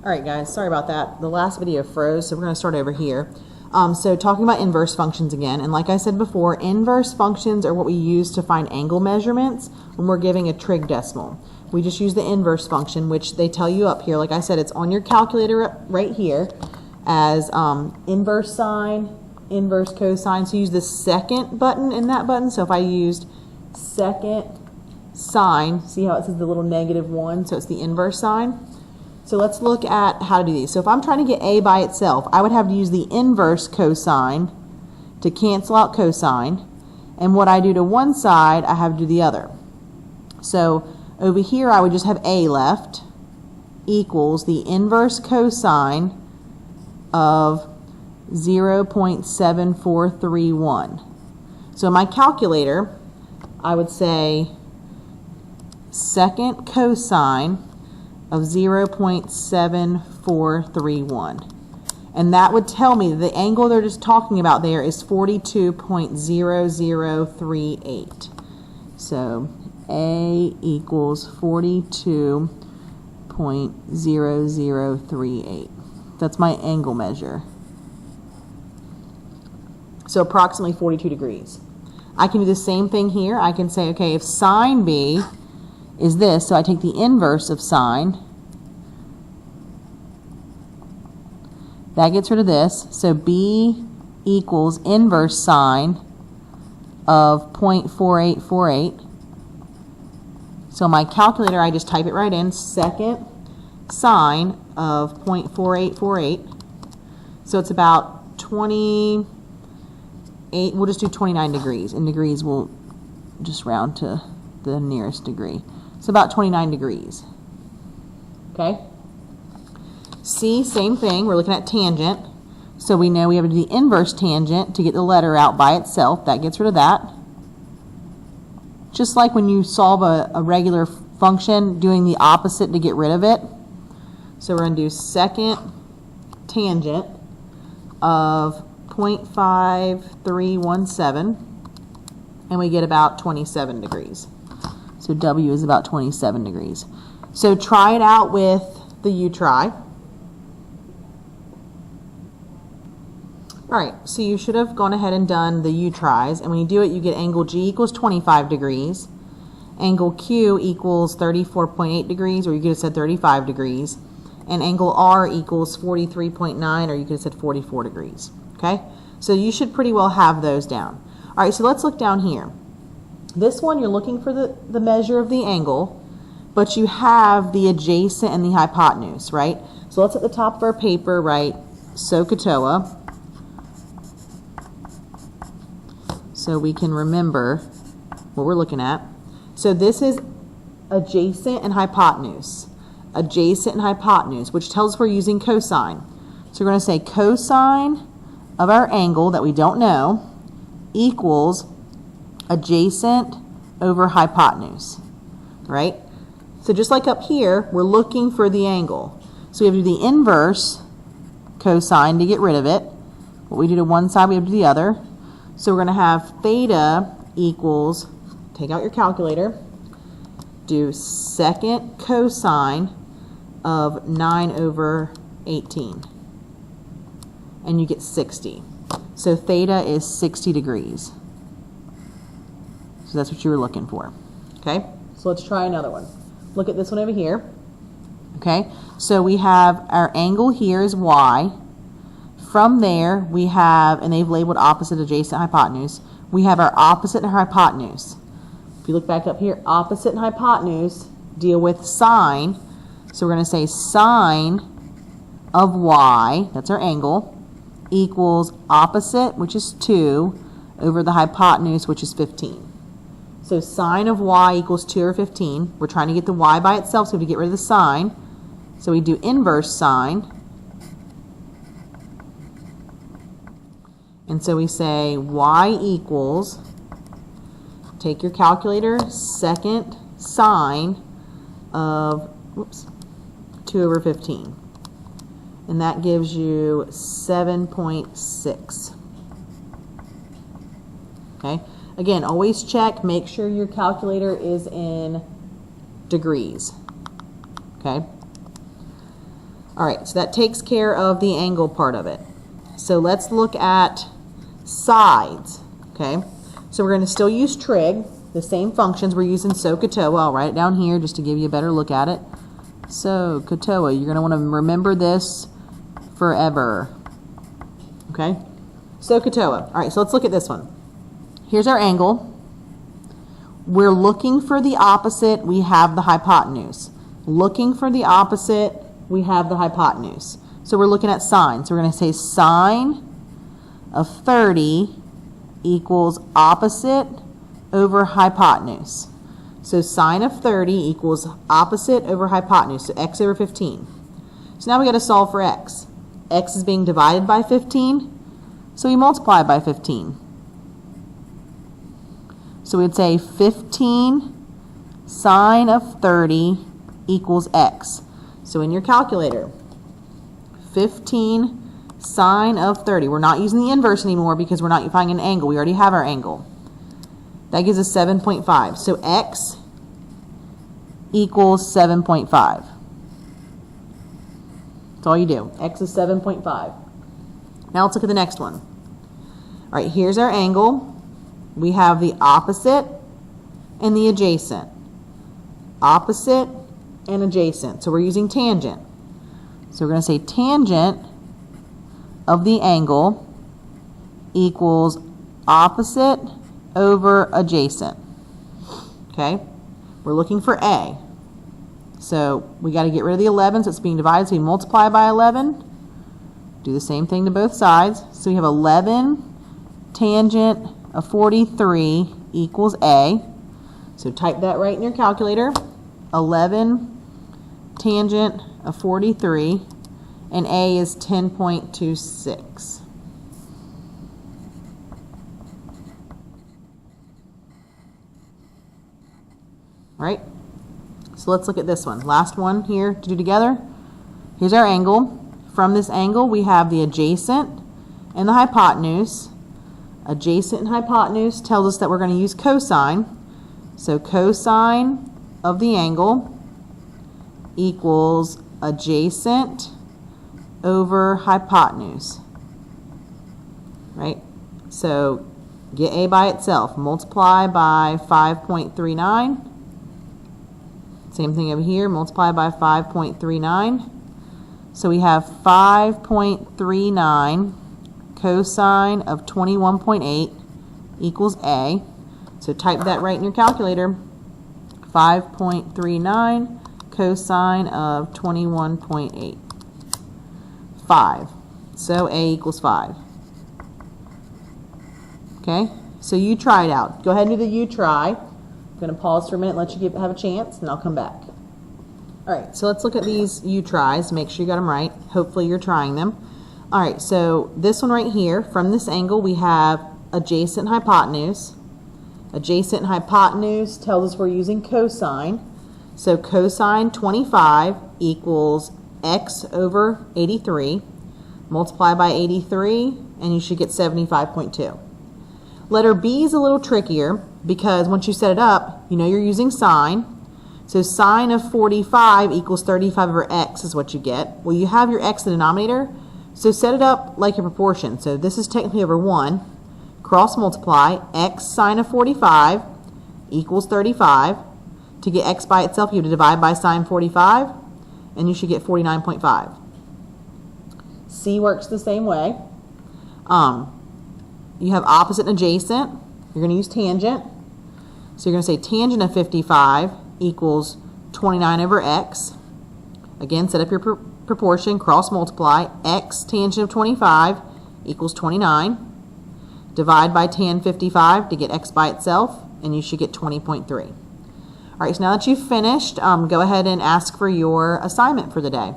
Alright guys, sorry about that. The last video froze, so we're going to start over here. So talking about inverse functions again, and like I said before, inverse functions are what we use to find angle measurements when we're giving a trig decimal. We just use the inverse function, which they tell you up here. Like I said, it's on your calculator right here as inverse sine, inverse cosine. So use the second button in that button. So if I used second sine, see how it says the little -1, so it's the inverse sine. So let's look at how to do these. So if I'm trying to get a by itself, I would have to use the inverse cosine to cancel out cosine. And what I do to one side, I have to do the other. So over here, I would just have a left equals the inverse cosine of 0.7431. So in my calculator, I would say second cosine of 0.7431. And that would tell me the angle they're just talking about there is 42.0038. So A equals 42.0038. That's my angle measure. So approximately 42 degrees. I can do the same thing here. I can say, okay, if sine B is this, so I take the inverse of sine. That gets rid of this. So B equals inverse sine of 0.4848. So my calculator, I just type it right in, second sine of 0.4848. So it's about 28, we'll just do 29 degrees. In degrees, we'll just round to the nearest degree. So about 29 degrees. Okay? C, same thing. We're looking at tangent. So we know we have to do the inverse tangent to get the letter out by itself. That gets rid of that. Just like when you solve a regular function, doing the opposite to get rid of it. So we're going to do second tangent of 0.5317, and we get about 27 degrees. So W is about 27 degrees. So try it out with the U-try. Alright, so you should have gone ahead and done the U-tries, and when you do it, you get angle G equals 25 degrees, angle Q equals 34.8 degrees, or you could have said 35 degrees, and angle R equals 43.9, or you could have said 44 degrees. Okay? So you should pretty well have those down. Alright, so let's look down here. This one, you're looking for the measure of the angle, but you have the adjacent and the hypotenuse, right? So let's at the top of our paper write SOHCAHTOA, so we can remember what we're looking at. So this is adjacent and hypotenuse. Adjacent and hypotenuse, which tells us we're using cosine. So we're going to say cosine of our angle that we don't know equals adjacent over hypotenuse, right? So just like up here, we're looking for the angle. So we have to do the inverse cosine to get rid of it. What we do to one side, we have to do the other. So we're going to have theta equals, take out your calculator, do second cosine of 9/18. And you get 60. So theta is 60 degrees. So that's what you were looking for. Okay? So let's try another one. Look at this one over here. Okay? So we have our angle here is y. From there, we have, and they've labeled opposite, adjacent, hypotenuse. We have our opposite and hypotenuse. If you look back up here, opposite and hypotenuse deal with sine. So we're going to say sine of y, that's our angle, equals opposite, which is 2, over the hypotenuse, which is 15. So sine of y equals 2 over 15. We're trying to get the y by itself, so we have to get rid of the sine. So we do inverse sine. And so we say y equals, take your calculator, second sine of 2 over 15. And that gives you 7.6. Okay? Again, always check, make sure your calculator is in degrees. Okay? All right, so that takes care of the angle part of it. So let's look at sides, okay? So we're going to still use trig, the same functions. We're using SOHCAHTOA. I'll write it down here just to give you a better look at it. SOHCAHTOA, you're going to want to remember this forever, okay? SOHCAHTOA. All right, so let's look at this one. Here's our angle. We're looking for the opposite, we have the hypotenuse. Looking for the opposite, we have the hypotenuse. So we're looking at sine. So we're going to say sine of 30 equals opposite over hypotenuse. So sine of 30 equals opposite over hypotenuse, so x over 15. So now we got to solve for x. X is being divided by 15, so we multiply by 15. So we'd say 15 sine of 30 equals x. So in your calculator, 15 sine of 30. We're not using the inverse anymore because we're not finding an angle. We already have our angle. That gives us 7.5. So x equals 7.5. That's all you do. X is 7.5. Now let's look at the next one. All right, here's our angle. We have the opposite and the adjacent. Opposite and adjacent. So we're using tangent. So we're going to say tangent of the angle equals opposite over adjacent. Okay? We're looking for A. So we got to get rid of the 11, so it's being divided, so we multiply by 11. Do the same thing to both sides. So we have 11 tangent of 43 equals A. So type that right in your calculator. 11 tangent of 43, and A is 10.26. Right? So let's look at this one. Last one here to do together. Here's our angle. From this angle, we have the adjacent and the hypotenuse. Adjacent and hypotenuse tells us that we're going to use cosine. So cosine of the angle equals adjacent over hypotenuse. Right? So get A by itself. Multiply by 5.39. Same thing over here. Multiply by 5.39. So we have 5.39 cosine of 21.8 equals A. So type that right in your calculator. 5.39 cosine of 21.8. 5. So A equals 5. Okay? So you try it out. Go ahead and do the you try. I'm going to pause for a minute and let you have a chance, and I'll come back. Alright, so let's look at these you tries. Make sure you got them right. Hopefully you're trying them. Alright, so this one right here, from this angle we have adjacent hypotenuse. Adjacent and hypotenuse tells us we're using cosine. So cosine 25 equals x over 83. Multiply by 83 and you should get 75.2. Letter B is a little trickier because once you set it up, you know you're using sine. So sine of 45 equals 35 over x is what you get. Well, you have your x in the denominator, so set it up like your proportion. So this is technically over 1. Cross multiply, x sine of 45 equals 35. To get x by itself, you have to divide by sine 45, and you should get 49.5. C works the same way. You have opposite and adjacent. You're going to use tangent. So you're going to say tangent of 55 equals 29 over x. Again, set up your proportion, cross multiply. X tangent of 25 equals 29. Divide by tan 55 to get x by itself, and you should get 20.3. All right, so now that you've finished, go ahead and ask for your assignment for the day.